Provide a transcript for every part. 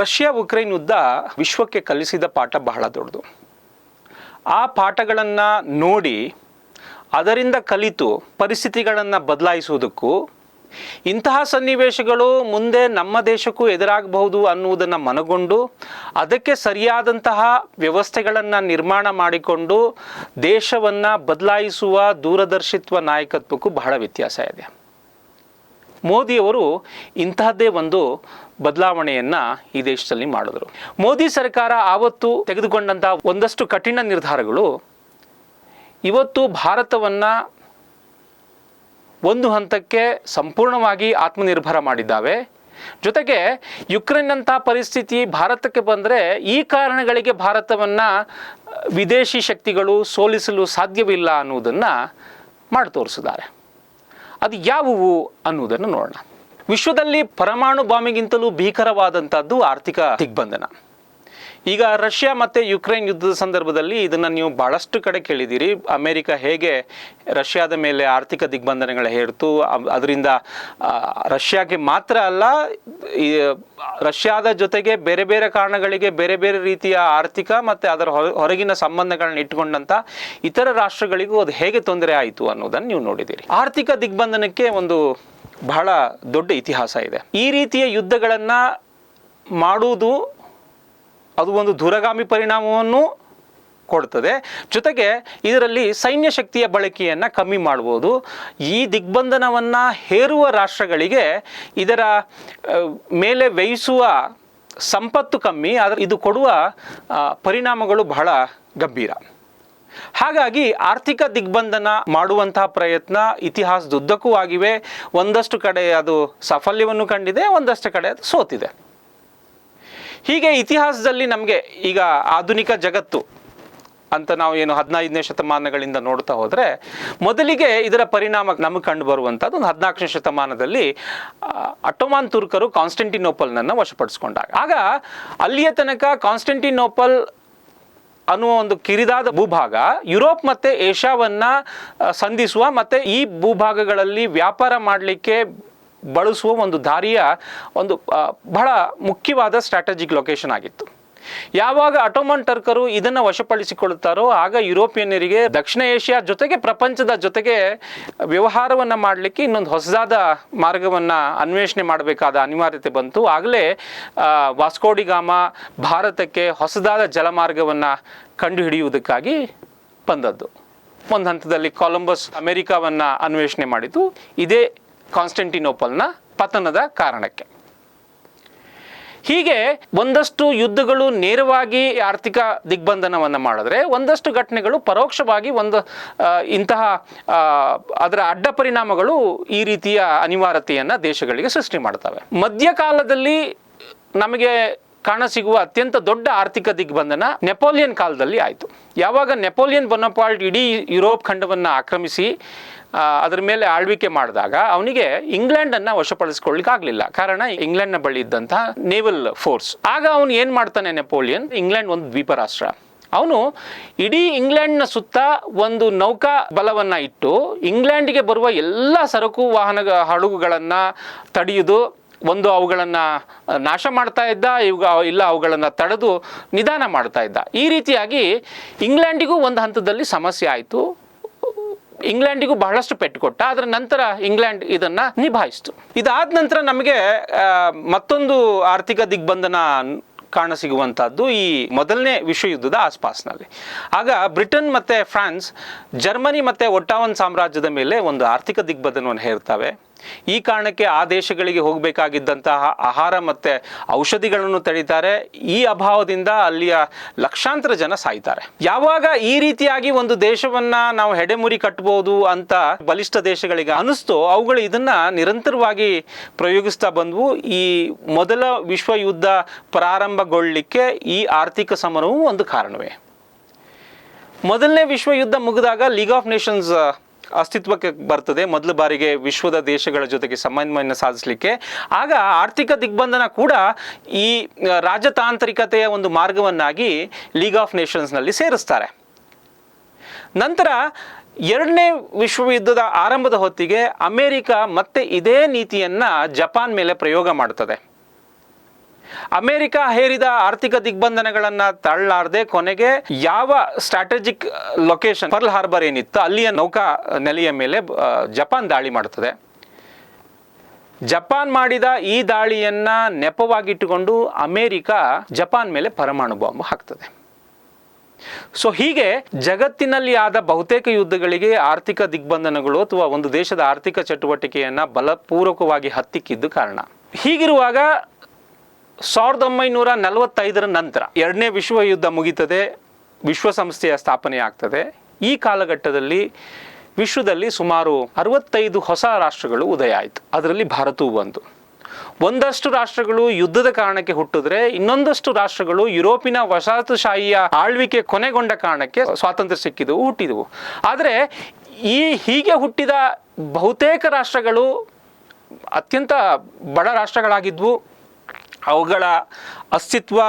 Russia Ukraine ಯುದ್ಧ ವಿಶ್ವಕ್ಕೆ ಕಲಿಸಿದ ಪಾಠ ಬಹಳ ದೊಡ್ಡದು. ಆ ಪಾಠಗಳನ್ನು ನೋಡಿ ಅದರಿಂದ ಕಲಿತು ಪರಿಸ್ಥಿತಿಗಳನ್ನು ಬದಲಾಯಿಸುವುದಕ್ಕೂ ಇಂತಹ ಸನ್ನಿವೇಶಗಳು ಮುಂದೆ ನಮ್ಮ ದೇಶಕ್ಕೂ ಎದುರಾಗಬಹುದು ಅನ್ನುವುದನ್ನು ಮನಗೊಂಡು ಅದಕ್ಕೆ ಸರಿಯಾದಂತಹ ವ್ಯವಸ್ಥೆಗಳನ್ನು ನಿರ್ಮಾಣ ಮಾಡಿಕೊಂಡು ದೇಶವನ್ನು ಬದಲಾಯಿಸುವ ದೂರದರ್ಶಿತ್ವ ನಾಯಕತ್ವಕ್ಕೂ ಬಹಳ ವ್ಯತ್ಯಾಸ ಇದೆ. ಮೋದಿಯವರು ಇಂತಹದ್ದೇ ಒಂದು ಬದಲಾವಣೆಯನ್ನು ಈ ದೇಶದಲ್ಲಿ ಮಾಡಿದರು. ಮೋದಿ ಸರ್ಕಾರ ಆವತ್ತು ತೆಗೆದುಕೊಂಡಂಥ ಒಂದಷ್ಟು ಕಠಿಣ ನಿರ್ಧಾರಗಳು ಇವತ್ತು ಭಾರತವನ್ನು ಒಂದು ಹಂತಕ್ಕೆ ಸಂಪೂರ್ಣವಾಗಿ ಆತ್ಮನಿರ್ಭರ ಮಾಡಿದ್ದಾವೆ. ಜೊತೆಗೆ ಯುಕ್ರೇನ್ನಂಥ ಪರಿಸ್ಥಿತಿ ಭಾರತಕ್ಕೆ ಬಂದರೆ ಈ ಕಾರಣಗಳಿಗೆ ಭಾರತವನ್ನು ವಿದೇಶಿ ಶಕ್ತಿಗಳು ಸೋಲಿಸಲು ಸಾಧ್ಯವಿಲ್ಲ ಅನ್ನುವುದನ್ನು ಮಾಡಿ ತೋರಿಸಿದ್ದಾರೆ. ಅದು ಯಾವುವು ಅನ್ನುವುದನ್ನು ನೋಡೋಣ. ವಿಶ್ವದಲ್ಲಿ ಪರಮಾಣು ಬಾಂಬಿಗಿಂತಲೂ ಭೀಕರವಾದಂಥದ್ದು ಆರ್ಥಿಕ ದಿಗ್ಬಂಧನ. ಈಗ ರಷ್ಯಾ ಮತ್ತು ಯುಕ್ರೇನ್ ಯುದ್ಧದ ಸಂದರ್ಭದಲ್ಲಿ ಇದನ್ನು ನೀವು ಭಾಳಷ್ಟು ಕಡೆ ಕೇಳಿದ್ದೀರಿ. ಅಮೇರಿಕ ಹೇಗೆ ರಷ್ಯಾದ ಮೇಲೆ ಆರ್ಥಿಕ ದಿಗ್ಬಂಧನಗಳ ಹೇರ್ತು, ಅದರಿಂದ ರಷ್ಯಾಗೆ ಮಾತ್ರ ಅಲ್ಲ, ರಷ್ಯಾದ ಜೊತೆಗೆ ಬೇರೆ ಬೇರೆ ಕಾರಣಗಳಿಗೆ ಬೇರೆ ಬೇರೆ ರೀತಿಯ ಆರ್ಥಿಕ ಮತ್ತು ಅದರ ಹೊರಗಿನ ಸಂಬಂಧಗಳನ್ನ ಇಟ್ಟುಕೊಂಡಂಥ ಇತರ ರಾಷ್ಟ್ರಗಳಿಗೂ ಅದು ಹೇಗೆ ತೊಂದರೆ ಆಯಿತು ಅನ್ನೋದನ್ನು ನೀವು ನೋಡಿದ್ದೀರಿ. ಆರ್ಥಿಕ ದಿಗ್ಬಂಧನಕ್ಕೆ ಒಂದು ಬಹಳ ದೊಡ್ಡ ಇತಿಹಾಸ ಇದೆ. ಈ ರೀತಿಯ ಯುದ್ಧಗಳನ್ನು ಮಾಡುವುದು ಅದು ಒಂದು ದೂರಗಾಮಿ ಪರಿಣಾಮವನ್ನು ಕೊಡ್ತದೆ. ಜೊತೆಗೆ ಇದರಲ್ಲಿ ಸೈನ್ಯ ಶಕ್ತಿಯ ಬಳಕೆಯನ್ನು ಕಮ್ಮಿ ಮಾಡ್ಬೋದು. ಈ ದಿಗ್ಬಂಧನವನ್ನು ಹೇರುವ ರಾಷ್ಟ್ರಗಳಿಗೆ ಇದರ ಮೇಲೆ ವ್ಯಯಿಸುವ ಸಂಪತ್ತು ಕಮ್ಮಿ, ಆದರೆ ಇದು ಕೊಡುವ ಪರಿಣಾಮಗಳು ಬಹಳ ಗಂಭೀರ. ಹಾಗಾಗಿ ಆರ್ಥಿಕ ದಿಗ್ಬಂಧನ ಮಾಡುವಂತಹ ಪ್ರಯತ್ನ ಇತಿಹಾಸದುದ್ದಕ್ಕೂ ಆಗಿವೆ. ಒಂದಷ್ಟು ಕಡೆ ಅದು ಸಾಫಲ್ಯವನ್ನು ಕಂಡಿದೆ, ಒಂದಷ್ಟು ಕಡೆ ಅದು ಸೋತಿದೆ. ಹೀಗೆ ಇತಿಹಾಸದಲ್ಲಿ ನಮಗೆ ಈಗ ಆಧುನಿಕ ಜಗತ್ತು ಅಂತ ನಾವು ಏನು 15ನೇ ಶತಮಾನಗಳಿಂದ ನೋಡ್ತಾ ಹೋದರೆ, ಮೊದಲಿಗೆ ಇದರ ಪರಿಣಾಮ ನಮಗೆ ಕಂಡು ಬರುವಂಥದ್ದು ಒಂದು 14ನೇ ಶತಮಾನದಲ್ಲಿ ಅಟೋಮಾನ್ ತುರ್ಕರು ಕಾನ್ಸ್ಟಂಟಿನೋಪಲ್ನನ್ನು ವಶಪಡಿಸ್ಕೊಂಡಾಗ. ಆಗ ಅಲ್ಲಿಯ ತನಕ ಕಾನ್ಸ್ಟಂಟಿನೋಪಲ್ ಅನ್ನುವ ಒಂದು ಕಿರಿದಾದ ಭೂಭಾಗ ಯುರೋಪ್ ಮತ್ತು ಏಷ್ಯಾವನ್ನು ಸಂಧಿಸುವ ಮತ್ತು ಈ ಭೂಭಾಗಗಳಲ್ಲಿ ವ್ಯಾಪಾರ ಮಾಡಲಿಕ್ಕೆ ಬಳಸುವ ಒಂದು ದಾರಿಯ ಒಂದು ಬಹಳ ಮುಖ್ಯವಾದ ಸ್ಟ್ರಾಟಜಿಕ್ ಲೊಕೇಶನ್ ಆಗಿತ್ತು. ಯಾವಾಗ ಅಟೋಮನ್ ಟರ್ಕರು ಇದನ್ನು ವಶಪಡಿಸಿಕೊಳ್ಳುತ್ತಾರೋ ಆಗ ಯುರೋಪಿಯನ್ನರಿಗೆ ದಕ್ಷಿಣ ಏಷ್ಯಾ ಜೊತೆಗೆ ಪ್ರಪಂಚದ ಜೊತೆಗೆ ವ್ಯವಹಾರವನ್ನು ಮಾಡಲಿಕ್ಕೆ ಇನ್ನೊಂದು ಹೊಸದಾದ ಮಾರ್ಗವನ್ನು ಅನ್ವೇಷಣೆ ಮಾಡಬೇಕಾದ ಅನಿವಾರ್ಯತೆ ಬಂತು. ಆಗಲೇ ವಾಸ್ಕೋಡಿಗಾಮ ಭಾರತಕ್ಕೆ ಹೊಸದಾದ ಜಲಮಾರ್ಗವನ್ನು ಕಂಡುಹಿಡಿಯುವುದಕ್ಕಾಗಿ ಬಂದದ್ದು. ಒಂದು ಹಂತದಲ್ಲಿ ಕೊಲಂಬಸ್ ಅಮೆರಿಕಾವನ್ನು ಅನ್ವೇಷಣೆ ಮಾಡಿದ್ದು ಇದೇ ಕಾನ್ಸ್ಟಂಟಿನೋಪಲ್ನ ಪತನದ ಕಾರಣಕ್ಕೆ. ಹೀಗೆ ಒಂದಷ್ಟು ಯುದ್ಧಗಳು ನೇರವಾಗಿ ಆರ್ಥಿಕ ದಿಗ್ಬಂಧನವನ್ನು ಮಾಡಿದ್ರೆ, ಒಂದಷ್ಟು ಘಟನೆಗಳು ಪರೋಕ್ಷವಾಗಿ ಇಂತಹ ಅದರ ಅಡ್ಡ ಪರಿಣಾಮಗಳು ಈ ರೀತಿಯ ಅನಿವಾರ್ಯತೆಯನ್ನು ದೇಶಗಳಿಗೆ ಸೃಷ್ಟಿ ಮಾಡ್ತವೆ. ಮಧ್ಯಕಾಲದಲ್ಲಿ ನಮಗೆ ಕಾಣಸಿಗುವ ಅತ್ಯಂತ ದೊಡ್ಡ ಆರ್ಥಿಕ ದಿಗ್ಬಂಧನ ನೆಪೋಲಿಯನ್ ಕಾಲದಲ್ಲಿ ಆಯಿತು. ಯಾವಾಗ ನೆಪೋಲಿಯನ್ ಬೊನಪಾರ್ಟ್ ಇಡೀ ಯುರೋಪ್ ಖಂಡವನ್ನು ಆಕ್ರಮಿಸಿ ಅದರ ಮೇಲೆ ಆಳ್ವಿಕೆ ಮಾಡಿದಾಗ ಅವನಿಗೆ ಇಂಗ್ಲೆಂಡನ್ನು ವಶಪಡಿಸ್ಕೊಳ್ಳಿಕ್ಕೆ ಆಗಲಿಲ್ಲ. ಕಾರಣ ಇಂಗ್ಲೆಂಡ್ನ ಬಳಿ ಇದ್ದಂತಹ ನೇವಲ್ ಫೋರ್ಸ್. ಆಗ ಅವನು ಏನು ಮಾಡ್ತಾನೆ ನೆಪೋಲಿಯನ್, ಇಂಗ್ಲೆಂಡ್ ಒಂದು ದ್ವೀಪ ರಾಷ್ಟ್ರ, ಅವನು ಇಡೀ ಇಂಗ್ಲೆಂಡ್ನ ಸುತ್ತ ಒಂದು ನೌಕಾ ಬಲವನ್ನು ಇಟ್ಟು ಇಂಗ್ಲೆಂಡಿಗೆ ಬರುವ ಎಲ್ಲ ಸರಕು ವಾಹನ ಹಡಗುಗಳನ್ನು ತಡೆಯುವುದು, ಒಂದು ಅವುಗಳನ್ನು ನಾಶ ಮಾಡ್ತಾ ಇದ್ದ, ಇಲ್ಲ ಅವುಗಳನ್ನು ತಡೆದು ನಿಧಾನ ಮಾಡ್ತಾ ಇದ್ದ. ಈ ರೀತಿಯಾಗಿ ಇಂಗ್ಲೆಂಡಿಗೂ ಒಂದು ಹಂತದಲ್ಲಿ ಸಮಸ್ಯೆ ಆಯಿತು. ಇಂಗ್ಲೆಂಡಿಗೂ ಬಹಳಷ್ಟು ಪೆಟ್ಟು ಕೊಟ್ಟ. ಅದರ ನಂತರ ಇಂಗ್ಲೆಂಡ್ ಇದನ್ನು ನಿಭಾಯಿಸಿತು. ಇದಾದ ನಂತರ ನಮಗೆ ಮತ್ತೊಂದು ಆರ್ಥಿಕ ದಿಗ್ಬಂಧನ ಕಾಣಸಿಗುವಂಥದ್ದು ಈ ಮೊದಲನೇ ವಿಶ್ವಯುದ್ಧದ ಆಸ್ಪಾಸ್ನಲ್ಲಿ. ಆಗ ಬ್ರಿಟನ್ ಮತ್ತು ಫ್ರಾನ್ಸ್ ಜರ್ಮನಿ ಮತ್ತು ಒಟ್ಟಾವನ್ ಸಾಮ್ರಾಜ್ಯದ ಮೇಲೆ ಒಂದು ಆರ್ಥಿಕ ದಿಗ್ಬಂಧನವನ್ನು ಹೇರ್ತವೆ. ಈ ಕಾರಣಕ್ಕೆ ಆ ದೇಶಗಳಿಗೆ ಹೋಗಬೇಕಾಗಿದ್ದಂತಹ ಆಹಾರ ಮತ್ತು ಔಷಧಿಗಳನ್ನು ತಡೀತಾರೆ. ಈ ಅಭಾವದಿಂದ ಅಲ್ಲಿಯ ಲಕ್ಷಾಂತರ ಜನ ಸಾಯ್ತಾರೆ. ಯಾವಾಗ ಈ ರೀತಿಯಾಗಿ ಒಂದು ದೇಶವನ್ನು ನಾವು ಹೆಡೆಮುರಿ ಕಟ್ಟಬಹುದು ಅಂತ ಬಲಿಷ್ಠ ದೇಶಗಳಿಗೆ ಅನಿಸ್ತೋ, ಅವುಗಳು ಇದನ್ನು ನಿರಂತರವಾಗಿ ಪ್ರಯೋಗಿಸ್ತಾ ಬಂದವು. ಈ ಮೊದಲ ವಿಶ್ವಯುದ್ಧ ಪ್ರಾರಂಭಗೊಳ್ಳಲಿಕ್ಕೆ ಈ ಆರ್ಥಿಕ ಸಮರವೂ ಒಂದು ಕಾರಣವೇ. ಮೊದಲನೇ ವಿಶ್ವಯುದ್ಧ ಮುಗಿದಾಗ ಲೀಗ್ ಆಫ್ ನೇಷನ್ಸ್ ಅಸ್ತಿತ್ವಕ್ಕೆ ಬರ್ತದೆ, ಮೊದಲ ಬಾರಿಗೆ ವಿಶ್ವದ ದೇಶಗಳ ಜೊತೆಗೆ ಸಮನ್ವಯವನ್ನು ಸಾಧಿಸಲಿಕ್ಕೆ. ಆಗ ಆರ್ಥಿಕ ದಿಗ್ಬಂಧನ ಕೂಡ ಈ ರಾಜತಾಂತ್ರಿಕತೆಯ ಒಂದು ಮಾರ್ಗವನ್ನಾಗಿ ಲೀಗ್ ಆಫ್ ನೇಷನ್ಸ್ನಲ್ಲಿ ಸೇರಿಸ್ತಾರೆ. ನಂತರ ಎರಡನೇ ವಿಶ್ವಯುದ್ಧದ ಆರಂಭದ ಹೊತ್ತಿಗೆ ಅಮೇರಿಕ ಮತ್ತೆ ಇದೇ ನೀತಿಯನ್ನು ಜಪಾನ್ ಮೇಲೆ ಪ್ರಯೋಗ ಮಾಡ್ತದೆ. ಅಮೆರಿಕ ಹೇರಿದ ಆರ್ಥಿಕ ದಿಗ್ಬಂಧನಗಳನ್ನು ತಳ್ಳಲಾರದೆ ಕೊನೆಗೆ ಯಾವ ಸ್ಟ್ರಾಟಜಿಕ್ ಲೊಕೇಶನ್ ಪರ್ಲ್ ಹಾರ್ಬರ್ ಏನಿತ್ತು ಅಲ್ಲಿಯ ನೌಕಾ ನೆಲೆಯ ಮೇಲೆ ಜಪಾನ್ ದಾಳಿ ಮಾಡ್ತದೆ. ಜಪಾನ್ ಮಾಡಿದ ಈ ದಾಳಿಯನ್ನ ನೆಪವಾಗಿಟ್ಟುಕೊಂಡು ಅಮೆರಿಕ ಜಪಾನ್ ಮೇಲೆ ಪರಮಾಣು ಬಾಂಬ್ ಹಾಕ್ತದೆ. ಸೊ ಹೀಗೆ ಜಗತ್ತಿನಲ್ಲಿ ಆದ ಬಹುತೇಕ ಯುದ್ಧಗಳಿಗೆ ಆರ್ಥಿಕ ದಿಗ್ಬಂಧನಗಳು ಅಥವಾ ಒಂದು ದೇಶದ ಆರ್ಥಿಕ ಚಟುವಟಿಕೆಯನ್ನ ಬಲಪೂರ್ವಕವಾಗಿ ಹತ್ತಿಕ್ಕಿದ್ದು ಕಾರಣ. ಹೀಗಿರುವಾಗ 1945 ನಂತರ ಎರಡನೇ ವಿಶ್ವ ಯುದ್ಧ ಮುಗಿತದೆ, ವಿಶ್ವಸಂಸ್ಥೆಯ ಸ್ಥಾಪನೆ ಆಗ್ತದೆ. ಈ ಕಾಲಘಟ್ಟದಲ್ಲಿ ವಿಶ್ವದಲ್ಲಿ ಸುಮಾರು 65 ಹೊಸ ರಾಷ್ಟ್ರಗಳು ಉದಯ ಆಯಿತು. ಅದರಲ್ಲಿ ಭಾರತವೂ ಒಂದು. ಒಂದಷ್ಟು ರಾಷ್ಟ್ರಗಳು ಯುದ್ಧದ ಕಾರಣಕ್ಕೆ ಹುಟ್ಟಿದ್ರೆ, ಇನ್ನೊಂದಷ್ಟು ರಾಷ್ಟ್ರಗಳು ಯುರೋಪಿನ ವಸಾಹತುಶಾಹಿಯ ಆಳ್ವಿಕೆ ಕೊನೆಗೊಂಡ ಕಾರಣಕ್ಕೆ ಸ್ವಾತಂತ್ರ್ಯ ಸಿಕ್ಕಿದವು, ಹುಟ್ಟಿದವು. ಆದರೆ ಹೀಗೆ ಹುಟ್ಟಿದ ಬಹುತೇಕ ರಾಷ್ಟ್ರಗಳು ಅತ್ಯಂತ ಬಡ ರಾಷ್ಟ್ರಗಳಾಗಿದ್ವು. ಅವುಗಳ ಅಸ್ತಿತ್ವ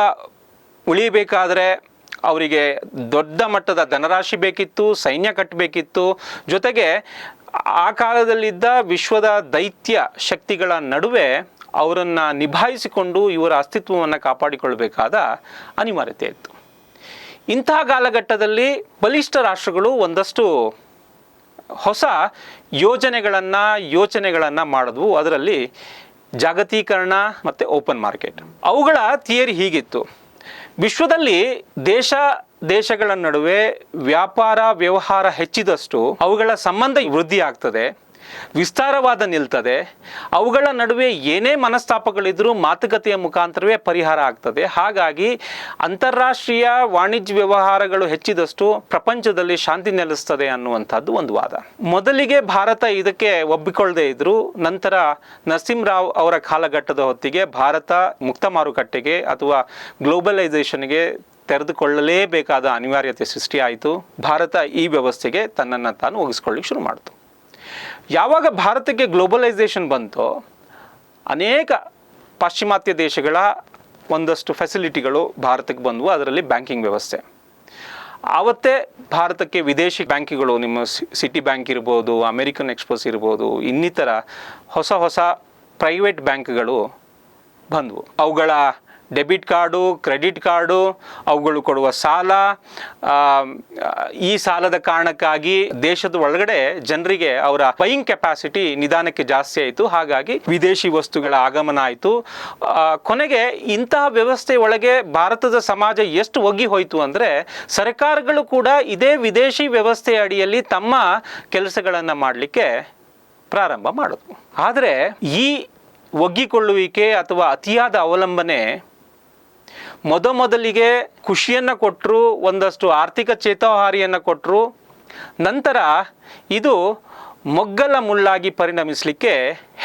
ಉಳಿಬೇಕಾದರೆ ಅವರಿಗೆ ದೊಡ್ಡ ಮಟ್ಟದ ಧನರಾಶಿ ಬೇಕಿತ್ತು, ಸೈನ್ಯ ಕಟ್ಟಬೇಕಿತ್ತು. ಜೊತೆಗೆ ಆ ಕಾಲದಲ್ಲಿದ್ದ ವಿಶ್ವದ ದೈತ್ಯ ಶಕ್ತಿಗಳ ನಡುವೆ ಅವರನ್ನು ನಿಭಾಯಿಸಿಕೊಂಡು ಇವರ ಅಸ್ತಿತ್ವವನ್ನು ಕಾಪಾಡಿಕೊಳ್ಳಬೇಕಾದ ಅನಿವಾರ್ಯತೆ ಇತ್ತು. ಇಂತಹ ಕಾಲಘಟ್ಟದಲ್ಲಿ ಬಲಿಷ್ಠ ರಾಷ್ಟ್ರಗಳು ಒಂದಷ್ಟು ಹೊಸ ಯೋಚನೆಗಳನ್ನು ಮಾಡಿದ್ವು. ಅದರಲ್ಲಿ ಜಾಗತೀಕರಣ ಮತ್ತು ಓಪನ್ ಮಾರ್ಕೆಟ್. ಅವುಗಳ ಥಿಯರಿ ಹೀಗಿತ್ತು: ವಿಶ್ವದಲ್ಲಿ ದೇಶಗಳ ನಡುವೆ ವ್ಯಾಪಾರ ವ್ಯವಹಾರ ಹೆಚ್ಚಿದಷ್ಟು ಅವುಗಳ ಸಂಬಂಧ ವೃದ್ಧಿ ಆಗ್ತದೆ, ವಿಸ್ತಾರವಾದ ನಿಲ್ತದೆ. ಅವುಗಳ ನಡುವೆ ಏನೇ ಮನಸ್ತಾಪಗಳಿದ್ರೂ ಮಾತುಕತೆಯ ಮುಖಾಂತರವೇ ಪರಿಹಾರ ಆಗ್ತದೆ. ಹಾಗಾಗಿ ಅಂತಾರಾಷ್ಟ್ರೀಯ ವಾಣಿಜ್ಯ ವ್ಯವಹಾರಗಳು ಹೆಚ್ಚಿದಷ್ಟು ಪ್ರಪಂಚದಲ್ಲಿ ಶಾಂತಿ ನೆಲೆಸ್ತದೆ ಅನ್ನುವಂಥದ್ದು ಒಂದು ವಾದ. ಮೊದಲಿಗೆ ಭಾರತ ಇದಕ್ಕೆ ಒಪ್ಪಿಕೊಳ್ಳದೆ ಇದ್ರು. ನಂತರ ನರಸಿಂಹರಾವ್ ಅವರ ಕಾಲಘಟ್ಟದ ಹೊತ್ತಿಗೆ ಭಾರತ ಮುಕ್ತ ಮಾರುಕಟ್ಟೆಗೆ ಅಥವಾ ಗ್ಲೋಬಲೈಸೇಷನ್ಗೆ ತೆರೆದುಕೊಳ್ಳಲೇಬೇಕಾದ ಅನಿವಾರ್ಯತೆ ಸೃಷ್ಟಿಯಾಯಿತು. ಭಾರತ ಈ ವ್ಯವಸ್ಥೆಗೆ ತನ್ನನ್ನು ತಾನು ಒಗ್ಗಿಸ್ಕೊಳ್ಳಿಕ್ಕೆ ಶುರು ಮಾಡಿತು. ಯಾವಾಗ ಭಾರತಕ್ಕೆ ಗ್ಲೋಬಲೈಸೇಷನ್ ಬಂತೋ ಅನೇಕ ಪಾಶ್ಚಿಮಾತ್ಯ ದೇಶಗಳ ಒಂದಷ್ಟು ಫೆಸಿಲಿಟಿಗಳು ಭಾರತಕ್ಕೆ ಬಂದವು. ಅದರಲ್ಲಿ ಬ್ಯಾಂಕಿಂಗ್ ವ್ಯವಸ್ಥೆ. ಆವತ್ತೇ ಭಾರತಕ್ಕೆ ವಿದೇಶಿ ಬ್ಯಾಂಕಿಗಳು, ನಿಮ್ಮ ಸಿಟಿ ಬ್ಯಾಂಕ್ ಇರ್ಬೋದು, ಅಮೆರಿಕನ್ ಎಕ್ಸ್ಪ್ರೆಸ್ ಇರ್ಬೋದು, ಇನ್ನಿತರ ಹೊಸ ಪ್ರೈವೇಟ್ ಬ್ಯಾಂಕ್ಗಳು ಬಂದವು. ಅವುಗಳ ಡೆಬಿಟ್ ಕಾರ್ಡು, ಕ್ರೆಡಿಟ್ ಕಾರ್ಡು, ಅವುಗಳು ಕೊಡುವ ಸಾಲ, ಈ ಸಾಲದ ಕಾರಣಕ್ಕಾಗಿ ದೇಶದ ಒಳಗಡೆ ಜನರಿಗೆ ಅವರ ಬೈಯಿಂಗ್ ಕೆಪಾಸಿಟಿ ನಿಧಾನಕ್ಕೆ ಜಾಸ್ತಿ ಆಯಿತು. ಹಾಗಾಗಿ ವಿದೇಶಿ ವಸ್ತುಗಳ ಆಗಮನ ಆಯಿತು. ಕೊನೆಗೆ ಇಂತಹ ವ್ಯವಸ್ಥೆ ಒಳಗೆ ಭಾರತದ ಸಮಾಜ ಎಷ್ಟು ಒಗ್ಗಿ ಹೋಯಿತು ಅಂದರೆ, ಸರ್ಕಾರಗಳು ಕೂಡ ಇದೇ ವಿದೇಶಿ ವ್ಯವಸ್ಥೆಯ ಅಡಿಯಲ್ಲಿ ತಮ್ಮ ಕೆಲಸಗಳನ್ನು ಮಾಡಲಿಕ್ಕೆ ಪ್ರಾರಂಭ ಮಾಡಿದ್ವು. ಆದರೆ ಈ ಒಗ್ಗಿಕೊಳ್ಳುವಿಕೆ ಅಥವಾ ಅತಿಯಾದ ಅವಲಂಬನೆ ಮೊದಲಿಗೆ ಖುಷಿಯನ್ನು ಕೊಟ್ಟರು, ಒಂದಷ್ಟು ಆರ್ಥಿಕ ಚೇತೋಹಾರಿಯನ್ನು ಕೊಟ್ಟರು. ನಂತರ ಇದು ಮೊಗ್ಗಲ ಮುಳ್ಳಾಗಿ ಪರಿಣಮಿಸಲಿಕ್ಕೆ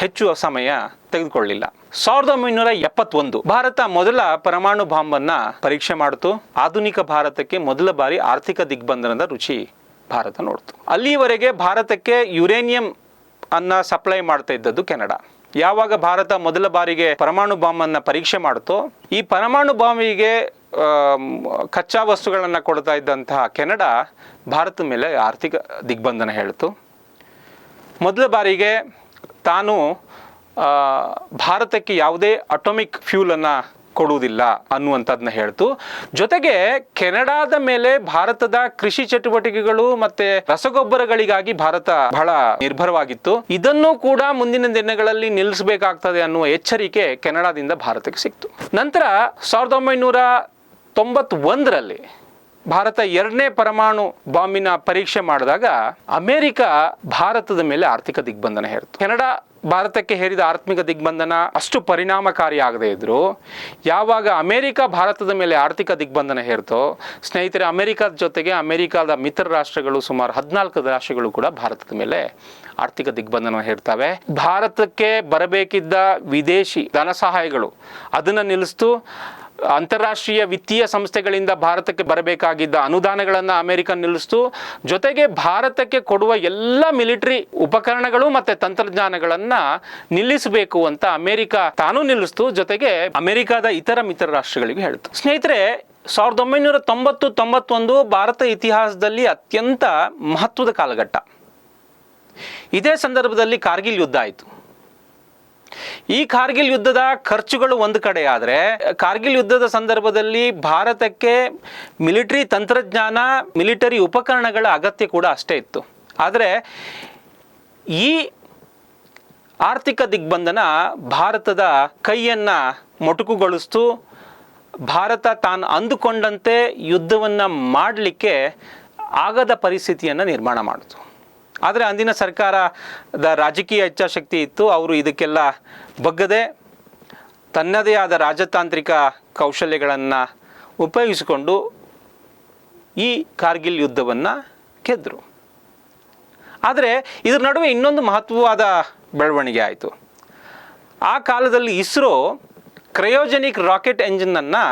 ಹೆಚ್ಚು ಸಮಯ ತೆಗೆದುಕೊಳ್ಳಲಿಲ್ಲ. 1971 ಭಾರತ ಮೊದಲ ಪರಮಾಣು ಬಾಂಬನ್ನು ಪರೀಕ್ಷೆ ಮಾಡಿತು. ಆಧುನಿಕ ಭಾರತಕ್ಕೆ ಮೊದಲ ಬಾರಿ ಆರ್ಥಿಕ ದಿಗ್ಬಂಧನದ ರುಚಿ ಭಾರತ ನೋಡ್ತು. ಅಲ್ಲಿವರೆಗೆ ಭಾರತಕ್ಕೆ ಯುರೇನಿಯಂ ಅನ್ನ ಸಪ್ಲೈ ಮಾಡ್ತಾ ಇದ್ದದ್ದು ಕೆನಡಾ. ಯಾವಾಗ ಭಾರತ ಮೊದಲ ಬಾರಿಗೆ ಪರಮಾಣು ಬಾಂಬನ್ನು ಪರೀಕ್ಷೆ ಮಾಡ್ತೋ, ಈ ಪರಮಾಣು ಬಾಂಬಿಗೆ ಕಚ್ಚಾ ವಸ್ತುಗಳನ್ನು ಕೊಡ್ತಾ ಇದ್ದಂತಹ ಕೆನಡಾ ಭಾರತದ ಮೇಲೆ ಆರ್ಥಿಕ ದಿಗ್ಬಂಧನ ಹೇಳ್ತು. ಮೊದಲ ಬಾರಿಗೆ ತಾನು ಭಾರತಕ್ಕೆ ಯಾವುದೇ ಅಟೋಮಿಕ್ ಫ್ಯೂಲನ್ನು ಕೊಡುವುದಿಲ್ಲ ಅನ್ನುವಂಥದ್ದನ್ನ ಹೇಳ್ತು. ಜೊತೆಗೆ ಕೆನಡಾದ ಮೇಲೆ ಭಾರತದ ಕೃಷಿ ಚಟುವಟಿಕೆಗಳು ಮತ್ತೆ ರಸಗೊಬ್ಬರಗಳಿಗಾಗಿ ಭಾರತ ಬಹಳ ನಿರ್ಭರವಾಗಿತ್ತು. ಇದನ್ನು ಕೂಡ ಮುಂದಿನ ದಿನಗಳಲ್ಲಿ ನಿಲ್ಲಿಸಬೇಕಾಗ್ತದೆ ಅನ್ನುವ ಎಚ್ಚರಿಕೆ ಕೆನಡಾದಿಂದ ಭಾರತಕ್ಕೆ ಸಿಕ್ತು. ನಂತರ 1991ರಲ್ಲಿ ಭಾರತ ಎರಡನೇ ಪರಮಾಣು ಬಾಂಬಿನ ಪರೀಕ್ಷೆ ಮಾಡಿದಾಗ ಅಮೆರಿಕ ಭಾರತದ ಮೇಲೆ ಆರ್ಥಿಕ ದಿಗ್ಬಂಧನ ಹೇರಿತು. ಕೆನಡಾ ಭಾರತಕ್ಕೆ ಹೇರಿದ ಆರ್ಥಿಕ ದಿಗ್ಬಂಧನ ಅಷ್ಟು ಪರಿಣಾಮಕಾರಿ ಆಗದೇ ಇದ್ರು. ಯಾವಾಗ ಅಮೆರಿಕ ಭಾರತದ ಮೇಲೆ ಆರ್ಥಿಕ ದಿಗ್ಬಂಧನ ಹೇರ್ತೋ, ಸ್ನೇಹಿತರೆ, ಅಮೆರಿಕದ ಜೊತೆಗೆ ಅಮೆರಿಕದ ಮಿತ್ರ ರಾಷ್ಟ್ರಗಳು ಸುಮಾರು 14 ರಾಷ್ಟ್ರಗಳು ಕೂಡ ಭಾರತದ ಮೇಲೆ ಆರ್ಥಿಕ ದಿಗ್ಬಂಧನ ಹೇರ್ತವೆ. ಭಾರತಕ್ಕೆ ಬರಬೇಕಿದ್ದ ವಿದೇಶಿ ಧನ ಸಹಾಯಗಳು ಅದನ್ನು ನಿಲ್ಲಿಸ್ತು. ಅಂತಾರಾಷ್ಟ್ರೀಯ ವಿತ್ತೀಯ ಸಂಸ್ಥೆಗಳಿಂದ ಭಾರತಕ್ಕೆ ಬರಬೇಕಾಗಿದ್ದ ಅನುದಾನಗಳನ್ನು ಅಮೆರಿಕ ನಿಲ್ಲಿಸ್ತು. ಜೊತೆಗೆ ಭಾರತಕ್ಕೆ ಕೊಡುವ ಎಲ್ಲ ಮಿಲಿಟರಿ ಉಪಕರಣಗಳು ಮತ್ತು ತಂತ್ರಜ್ಞಾನಗಳನ್ನು ನಿಲ್ಲಿಸಬೇಕು ಅಂತ ಅಮೆರಿಕ ತಾನೂ ನಿಲ್ಲಿಸ್ತು. ಜೊತೆಗೆ ಅಮೆರಿಕದ ಇತರ ಮಿತ್ರ ರಾಷ್ಟ್ರಗಳಿಗೂ ಹೇಳ್ತು. ಸ್ನೇಹಿತರೆ, 1990-91 ಭಾರತ ಇತಿಹಾಸದಲ್ಲಿ ಅತ್ಯಂತ ಮಹತ್ವದ ಕಾಲಘಟ್ಟ. ಇದೇ ಸಂದರ್ಭದಲ್ಲಿ ಕಾರ್ಗಿಲ್ ಯುದ್ಧ ಆಯಿತು. ಈ ಕಾರ್ಗಿಲ್ ಯುದ್ಧದ ಖರ್ಚುಗಳು ಒಂದು ಕಡೆ ಆದರೆ, ಕಾರ್ಗಿಲ್ ಯುದ್ಧದ ಸಂದರ್ಭದಲ್ಲಿ ಭಾರತಕ್ಕೆ ಮಿಲಿಟರಿ ತಂತ್ರಜ್ಞಾನ, ಮಿಲಿಟರಿ ಉಪಕರಣಗಳ ಅಗತ್ಯ ಕೂಡ ಅಷ್ಟೇ ಇತ್ತು. ಆದರೆ ಈ ಆರ್ಥಿಕ ದಿಗ್ಬಂಧನ ಭಾರತದ ಕೈಯನ್ನು ಮೊಟಕುಗೊಳಿಸ್ತು. ಭಾರತ ತಾನು ಅಂದುಕೊಂಡಂತೆ ಯುದ್ಧವನ್ನು ಮಾಡಲಿಕ್ಕೆ ಆಗದ ಪರಿಸ್ಥಿತಿಯನ್ನು ನಿರ್ಮಾಣ ಮಾಡಿತು. ಆದರೆ ಅಂದಿನ ಸರ್ಕಾರದ ರಾಜಕೀಯ ಇಚ್ಛಾಶಕ್ತಿ ಇತ್ತು. ಅವರು ಇದಕ್ಕೆಲ್ಲ ಬಗ್ಗದೆ ತನ್ನದೇ ಆದ ರಾಜತಾಂತ್ರಿಕ ಕೌಶಲ್ಯಗಳನ್ನು ಉಪಯೋಗಿಸಿಕೊಂಡು ಈ ಕಾರ್ಗಿಲ್ ಯುದ್ಧವನ್ನು ಗೆದ್ದರು. ಆದರೆ ಇದರ ನಡುವೆ ಇನ್ನೊಂದು ಮಹತ್ವವಾದ ಬೆಳವಣಿಗೆ ಆಯಿತು. ಆ ಕಾಲದಲ್ಲಿ ಇಸ್ರೋ ಕ್ರಯೋಜೆನಿಕ್ ರಾಕೆಟ್ ಎಂಜಿನನ್ನು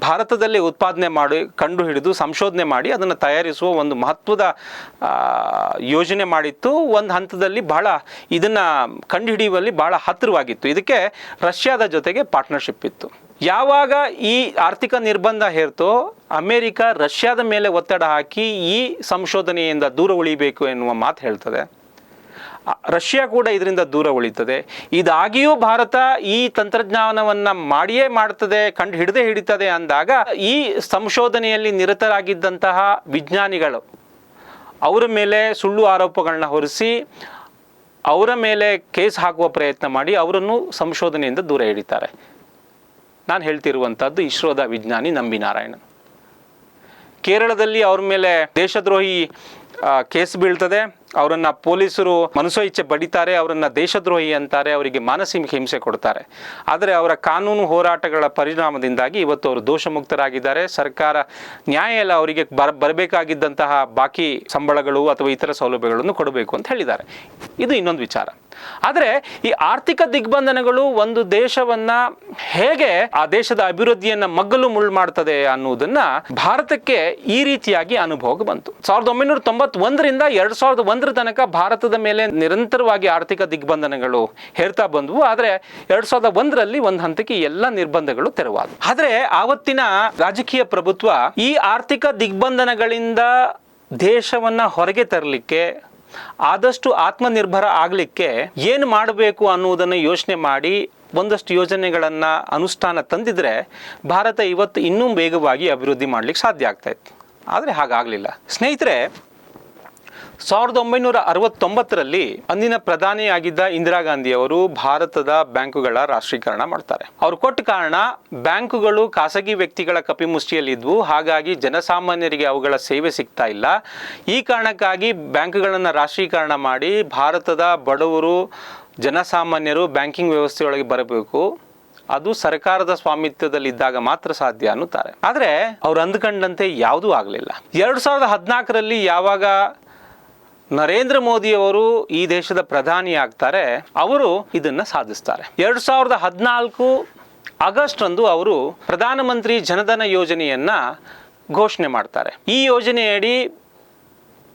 ಭಾರತದಲ್ಲಿ ಉತ್ಪಾದನೆ ಮಾಡಿ, ಕಂಡುಹಿಡಿದು ಸಂಶೋಧನೆ ಮಾಡಿ ಅದನ್ನು ತಯಾರಿಸುವ ಒಂದು ಮಹತ್ವದ ಯೋಜನೆ ಮಾಡಿತ್ತು. ಒಂದು ಹಂತದಲ್ಲಿ ಬಹಳ ಇದನ್ನು ಕಂಡುಹಿಡಿಯುವಲ್ಲಿ ಬಹಳ ಹತ್ತಿರವಾಗಿತ್ತು. ಇದಕ್ಕೆ ರಷ್ಯಾದ ಜೊತೆಗೆ ಪಾರ್ಟ್ನರ್ಶಿಪ್ ಇತ್ತು. ಯಾವಾಗ ಈ ಆರ್ಥಿಕ ನಿರ್ಬಂಧ ಹೇರ್ತೋ, ಅಮೇರಿಕ ರಷ್ಯಾದ ಮೇಲೆ ಒತ್ತಡ ಹಾಕಿ ಈ ಸಂಶೋಧನೆಯಿಂದ ದೂರ ಉಳಿಬೇಕು ಎನ್ನುವ ಮಾತು ಹೇಳ್ತದೆ. ರಷ್ಯಾ ಕೂಡ ಇದರಿಂದ ದೂರ ಉಳಿತದೆ. ಇದಾಗಿಯೂ ಭಾರತ ಈ ತಂತ್ರಜ್ಞಾನವನ್ನು ಮಾಡಿಯೇ ಮಾಡ್ತದೆ, ಕಂಡು ಹಿಡಿತದೆ ಅಂದಾಗ ಈ ಸಂಶೋಧನೆಯಲ್ಲಿ ನಿರತರಾಗಿದ್ದಂತಹ ವಿಜ್ಞಾನಿಗಳು ಅವರ ಮೇಲೆ ಸುಳ್ಳು ಆರೋಪಗಳನ್ನ ಹೊರಿಸಿ ಅವರ ಮೇಲೆ ಕೇಸ್ ಹಾಕುವ ಪ್ರಯತ್ನ ಮಾಡಿ ಅವರನ್ನು ಸಂಶೋಧನೆಯಿಂದ ದೂರ ಹಿಡಿತಾರೆ. ನಾನು ಹೇಳ್ತಿರುವಂಥದ್ದು ಇಸ್ರೋದ ವಿಜ್ಞಾನಿ ನಂಬಿ ನಾರಾಯಣನ್. ಕೇರಳದಲ್ಲಿ ಅವ್ರ ಮೇಲೆ ದೇಶದ್ರೋಹಿ ಕೇಸ್ ಬೀಳ್ತದೆ. ಅವರನ್ನು ಪೊಲೀಸರು ಮನಸೋ ಇಚ್ಛೆ ಬಡಿತಾರೆ, ಅವರನ್ನು ದೇಶದ್ರೋಹಿ ಅಂತಾರೆ, ಅವರಿಗೆ ಮಾನಸಿಕ ಹಿಂಸೆ ಕೊಡ್ತಾರೆ. ಆದರೆ ಅವರ ಕಾನೂನು ಹೋರಾಟಗಳ ಪರಿಣಾಮದಿಂದಾಗಿ ಇವತ್ತು ಅವರು ದೋಷಮುಕ್ತರಾಗಿದ್ದಾರೆ. ಸರ್ಕಾರ ನ್ಯಾಯಾಲಯ ಅವರಿಗೆ ಬರಬೇಕಾಗಿದ್ದಂತಹ ಬಾಕಿ ಸಂಬಳಗಳು ಅಥವಾ ಇತರ ಸೌಲಭ್ಯಗಳನ್ನು ಕೊಡಬೇಕು ಅಂತ ಹೇಳಿದ್ದಾರೆ. ಇದು ಇನ್ನೊಂದು ವಿಚಾರ. ಆದರೆ ಈ ಆರ್ಥಿಕ ದಿಗ್ಬಂಧನಗಳು ಒಂದು ದೇಶವನ್ನು ಹೇಗೆ ಆ ದೇಶದ ಅಭಿವೃದ್ಧಿಯನ್ನು ಮಗ್ಗಲು ಮುಳ್ಳು ಮಾಡ್ತದೆ ಅನ್ನುವುದನ್ನು ಭಾರತಕ್ಕೆ ಈ ರೀತಿಯಾಗಿ ಅನುಭವ ಬಂತು. 1991ರಿಂದ 2001 ತನಕ ಭಾರತದ ಮೇಲೆ ನಿರಂತರವಾಗಿ ಆರ್ಥಿಕ ದಿಗ್ಬಂಧನಗಳು ಹೇರ್ತಾ ಬಂದವು. ಆದರೆ 2001ರಲ್ಲಿ ಒಂದು ಹಂತಕ್ಕೆ ಎಲ್ಲ ನಿರ್ಬಂಧಗಳು ತೆರವಾದವು. ಆದರೆ ಆವತ್ತಿನ ರಾಜಕೀಯ ಪ್ರಭುತ್ವ ಈ ಆರ್ಥಿಕ ದಿಗ್ಬಂಧನಗಳಿಂದ ದೇಶವನ್ನ ಹೊರಗೆ ತರಲಿಕ್ಕೆ, ಆದಷ್ಟು ಆತ್ಮನಿರ್ಭರ ಆಗಲಿಕ್ಕೆ ಏನು ಮಾಡಬೇಕು ಅನ್ನುವುದನ್ನು ಯೋಚನೆ ಮಾಡಿ ಒಂದಷ್ಟು ಯೋಜನೆಗಳನ್ನು ಅನುಷ್ಠಾನ ತಂದಿದ್ರೆ ಭಾರತ ಇವತ್ತು ಇನ್ನೂ ವೇಗವಾಗಿ ಅಭಿವೃದ್ಧಿ ಮಾಡಲಿಕ್ಕೆ ಸಾಧ್ಯ ಆಗ್ತಾ ಇತ್ತು. ಆದರೆ ಹಾಗಾಗಲಿಲ್ಲ. ಸ್ನೇಹಿತರೆ, 1969ರಲ್ಲಿ ಅಂದಿನ ಪ್ರಧಾನಿಯಾಗಿದ್ದ ಇಂದಿರಾ ಗಾಂಧಿ ಅವರು ಭಾರತದ ಬ್ಯಾಂಕುಗಳ ರಾಷ್ಟ್ರೀಕರಣ ಮಾಡ್ತಾರೆ. ಅವರು ಕೊಟ್ಟ ಕಾರಣ ಬ್ಯಾಂಕುಗಳು ಖಾಸಗಿ ವ್ಯಕ್ತಿಗಳ ಕಪಿಮುಷ್ಟಿಯಲ್ಲಿದ್ವು. ಹಾಗಾಗಿ ಜನಸಾಮಾನ್ಯರಿಗೆ ಅವುಗಳ ಸೇವೆ ಸಿಗ್ತಾ ಇಲ್ಲ. ಈ ಕಾರಣಕ್ಕಾಗಿ ಬ್ಯಾಂಕುಗಳನ್ನು ರಾಷ್ಟ್ರೀಕರಣ ಮಾಡಿ ಭಾರತದ ಬಡವರು, ಜನಸಾಮಾನ್ಯರು ಬ್ಯಾಂಕಿಂಗ್ ವ್ಯವಸ್ಥೆಯೊಳಗೆ ಬರಬೇಕು. ಅದು ಸರ್ಕಾರದ ಸ್ವಾಮಿತ್ವದಲ್ಲಿದ್ದಾಗ ಮಾತ್ರ ಸಾಧ್ಯ ಅನ್ನುತ್ತಾರೆ. ಆದರೆ ಅವ್ರು ಅಂದುಕೊಂಡಂತೆ ಯಾವುದೂ ಆಗಲಿಲ್ಲ. 2014ರಲ್ಲಿ ಯಾವಾಗ ನರೇಂದ್ರ ಮೋದಿ ಅವರು ಈ ದೇಶದ ಪ್ರಧಾನಿ ಆಗ್ತಾರೆ, ಅವರು ಇದನ್ನು ಸಾಧಿಸ್ತಾರೆ. 2014 ಆಗಸ್ಟ್ ರಂದು ಅವರು ಪ್ರಧಾನಮಂತ್ರಿ ಜನಧನ ಯೋಜನೆಯನ್ನು ಘೋಷಣೆ ಮಾಡ್ತಾರೆ. ಈ ಯೋಜನೆಯಡಿ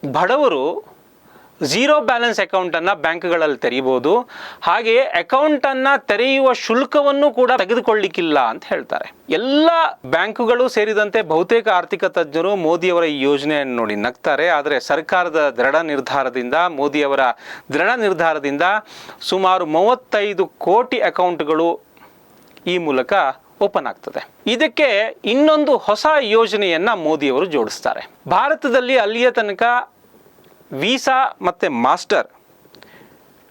ಬಡವರು ಝೀರೋ ಬ್ಯಾಲೆನ್ಸ್ ಅಕೌಂಟನ್ನು ಬ್ಯಾಂಕ್ಗಳಲ್ಲಿ ತೆರೀಬೋದು. ಹಾಗೆಯೇ ಅಕೌಂಟನ್ನು ತೆರೆಯುವ ಶುಲ್ಕವನ್ನು ಕೂಡ ತೆಗೆದುಕೊಳ್ಳಿಕ್ಕಿಲ್ಲ ಅಂತ ಹೇಳ್ತಾರೆ. ಎಲ್ಲ ಬ್ಯಾಂಕುಗಳು ಸೇರಿದಂತೆ ಬಹುತೇಕ ಆರ್ಥಿಕ ತಜ್ಞರು ಮೋದಿಯವರ ಈ ಯೋಜನೆಯನ್ನು ನೋಡಿ ನಗ್ತಾರೆ. ಆದರೆ ಸರ್ಕಾರದ ಮೋದಿಯವರ ದೃಢ ನಿರ್ಧಾರದಿಂದ ಸುಮಾರು 35 ಕೋಟಿ ಅಕೌಂಟ್ಗಳು ಈ ಮೂಲಕ ಓಪನ್ ಆಗ್ತದೆ. ಇದಕ್ಕೆ ಇನ್ನೊಂದು ಹೊಸ ಯೋಜನೆಯನ್ನು ಮೋದಿಯವರು ಜೋಡಿಸ್ತಾರೆ. ಭಾರತದಲ್ಲಿ ಅಲ್ಲಿಯ ತನಕ ವೀಸಾ ಮತ್ತು ಮಾಸ್ಟರ್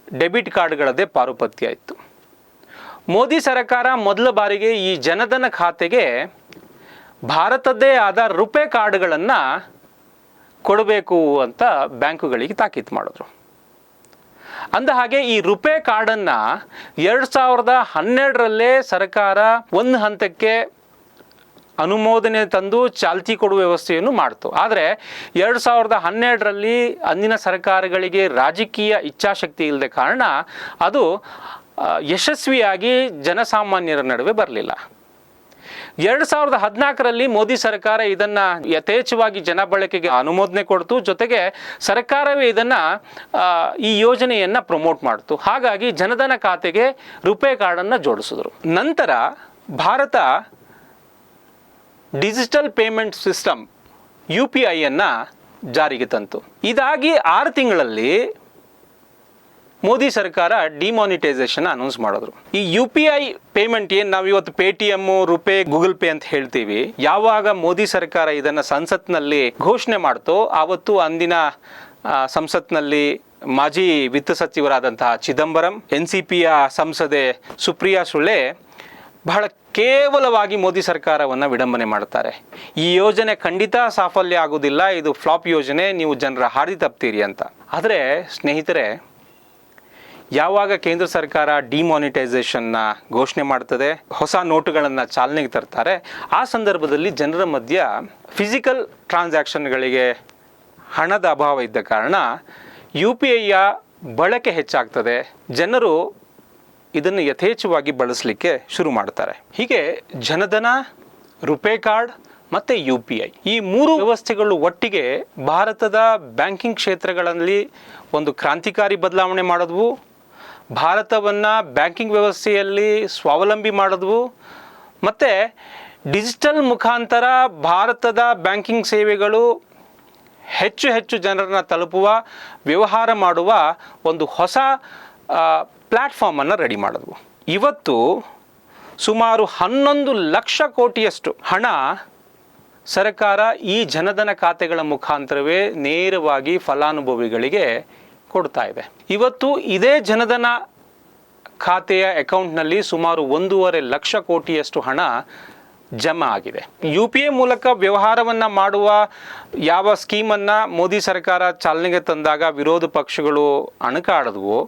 ಡೆಬಿಟ್ ಕಾರ್ಡ್ಗಳದ್ದೇ ಪಾರುಪತ್ಯ ಇತ್ತು. ಮೋದಿ ಸರ್ಕಾರ ಮೊದಲ ಬಾರಿಗೆ ಈ ಜನಧನ ಖಾತೆಗೆ ಭಾರತದ್ದೇ ಆದ ರುಪೇ ಕಾರ್ಡ್ಗಳನ್ನು ಕೊಡಬೇಕು ಅಂತ ಬ್ಯಾಂಕುಗಳಿಗೆ ತಾಕೀತು ಮಾಡಿದ್ರು. ಅಂದ ಹಾಗೆ ಈ ರುಪೇ ಕಾರ್ಡನ್ನು 2012ರಲ್ಲೇ ಸರ್ಕಾರ ಒಂದು ಹಂತಕ್ಕೆ ಅನುಮೋದನೆ ತಂದು ಚಾಲ್ತಿ ಕೊಡುವ ವ್ಯವಸ್ಥೆಯನ್ನು ಮಾಡ್ತು. ಆದರೆ 2012ರಲ್ಲಿ ಅಂದಿನ ಸರ್ಕಾರಗಳಿಗೆ ರಾಜಕೀಯ ಇಚ್ಛಾಶಕ್ತಿ ಇಲ್ಲದ ಕಾರಣ ಅದು ಯಶಸ್ವಿಯಾಗಿ ಜನಸಾಮಾನ್ಯರ ನಡುವೆ ಬರಲಿಲ್ಲ. 2014ರಲ್ಲಿ ಮೋದಿ ಸರ್ಕಾರ ಇದನ್ನು ಯಥೇಚ್ಛವಾಗಿ ಜನ ಬಳಕೆಗೆ ಅನುಮೋದನೆ ಕೊಡ್ತು. ಜೊತೆಗೆ ಸರ್ಕಾರವೇ ಇದನ್ನು ಈ ಯೋಜನೆಯನ್ನು ಪ್ರಮೋಟ್ ಮಾಡ್ತು. ಹಾಗಾಗಿ ಜನಧನ ಖಾತೆಗೆ ರುಪೇ ಕಾರ್ಡನ್ನು ಜೋಡಿಸಿದ್ರು. ನಂತರ Bharat digital payment system UPI ಜಾರಿಗೆ ತಂತು. ಇದಾಗಿ 6 ತಿಂಗಳಲ್ಲಿ ಮೋದಿ ಸರ್ಕಾರ ಡಿಮಾನಿಟೈಸೇಷನ್ ಅನೌನ್ಸ್ ಮಾಡಿದ್ರು. ಈ UPI ಪೇಮೆಂಟ್ ಏನು ನಾವು ಇವತ್ತು ಪೇಟಿಎಮ್, ರುಪೇ, ಗೂಗಲ್ ಪೇ ಅಂತ ಹೇಳ್ತೀವಿ, ಯಾವಾಗ ಮೋದಿ ಸರ್ಕಾರ ಇದನ್ನು ಸಂಸತ್ನಲ್ಲಿ ಘೋಷಣೆ ಮಾಡ್ತೋ ಆವತ್ತು ಅಂದಿನ ಸಂಸತ್ನಲ್ಲಿ ಮಾಜಿ ವಿತ್ತ ಸಚಿವರಾದಂತಹ ಚಿದಂಬರಂ, NCPಯ ಸಂಸದೆ ಸುಪ್ರಿಯಾ ಸುಳೆ ಬಹಳ ಕೇವಲವಾಗಿ ಮೋದಿ ಸರ್ಕಾರವನ್ನು ವಿಡಂಬನೆ ಮಾಡ್ತಾರೆ. ಈ ಯೋಜನೆ ಖಂಡಿತ ಸಾಫಲ್ಯ ಆಗೋದಿಲ್ಲ, ಇದು ಫ್ಲಾಪ್ ಯೋಜನೆ, ನೀವು ಜನರ ಹಾದಿ ತಪ್ತೀರಿ ಅಂತ. ಆದರೆ ಸ್ನೇಹಿತರೆ, ಯಾವಾಗ ಕೇಂದ್ರ ಸರ್ಕಾರ ಡಿಮಾನಿಟೈಸೇಷನ್ನ ಘೋಷಣೆ ಮಾಡ್ತದೆ, ಹೊಸ ನೋಟುಗಳನ್ನು ಚಾಲನೆಗೆ ತರ್ತಾರೆ, ಆ ಸಂದರ್ಭದಲ್ಲಿ ಜನರ ಮಧ್ಯ ಫಿಸಿಕಲ್ ಟ್ರಾನ್ಸಾಕ್ಷನ್ಗಳಿಗೆ ಹಣದ ಅಭಾವ ಇದ್ದ ಕಾರಣ UPIಯ ಬಳಕೆ ಹೆಚ್ಚಾಗ್ತದೆ. ಜನರು ಇದನ್ನು ಯಥೇಚ್ಛವಾಗಿ ಬಳಸಲಿಕ್ಕೆ ಶುರು ಮಾಡ್ತಾರೆ. ಹೀಗೆ ಜನಧನ, ರುಪೇ ಕಾರ್ಡ್ ಮತ್ತು UPI ಈ ಮೂರು ವ್ಯವಸ್ಥೆಗಳು ಒಟ್ಟಿಗೆ ಭಾರತದ ಬ್ಯಾಂಕಿಂಗ್ ಕ್ಷೇತ್ರಗಳಲ್ಲಿ ಒಂದು ಕ್ರಾಂತಿಕಾರಿ ಬದಲಾವಣೆ ಮಾಡಿದ್ವು. ಭಾರತವನ್ನು ಬ್ಯಾಂಕಿಂಗ್ ವ್ಯವಸ್ಥೆಯಲ್ಲಿ ಸ್ವಾವಲಂಬಿ ಮಾಡಿದ್ವು ಮತ್ತು ಡಿಜಿಟಲ್ ಮುಖಾಂತರ ಭಾರತದ ಬ್ಯಾಂಕಿಂಗ್ ಸೇವೆಗಳು ಹೆಚ್ಚು ಹೆಚ್ಚು ಜನರನ್ನು ತಲುಪುವ, ವ್ಯವಹಾರ ಮಾಡುವ ಒಂದು ಹೊಸ ಪ್ಲ್ಯಾಟ್ಫಾರ್ಮನ್ನು ರೆಡಿ ಮಾಡಿದ್ವು. ಇವತ್ತು ಸುಮಾರು 11 ಲಕ್ಷ ಕೋಟಿಯಷ್ಟು ಹಣ ಸರ್ಕಾರ ಈ ಜನಧನ ಖಾತೆಗಳ ಮುಖಾಂತರವೇ ನೇರವಾಗಿ ಫಲಾನುಭವಿಗಳಿಗೆ ಕೊಡ್ತಾ ಇದೆ. ಇವತ್ತು ಇದೇ ಜನಧನ ಖಾತೆಯ ಅಕೌಂಟ್ನಲ್ಲಿ ಸುಮಾರು 1.5 ಲಕ್ಷ ಕೋಟಿಯಷ್ಟು ಹಣ ಜಮಾ ಆಗಿದೆ. UPI ಮೂಲಕ ವ್ಯವಹಾರವನ್ನು ಮಾಡುವ ಯಾವ ಸ್ಕೀಮನ್ನು ಮೋದಿ ಸರ್ಕಾರ ಚಾಲನೆಗೆ ತಂದಾಗ ವಿರೋಧ ಪಕ್ಷಗಳು ಅಣಕಾಡಿದ್ವು,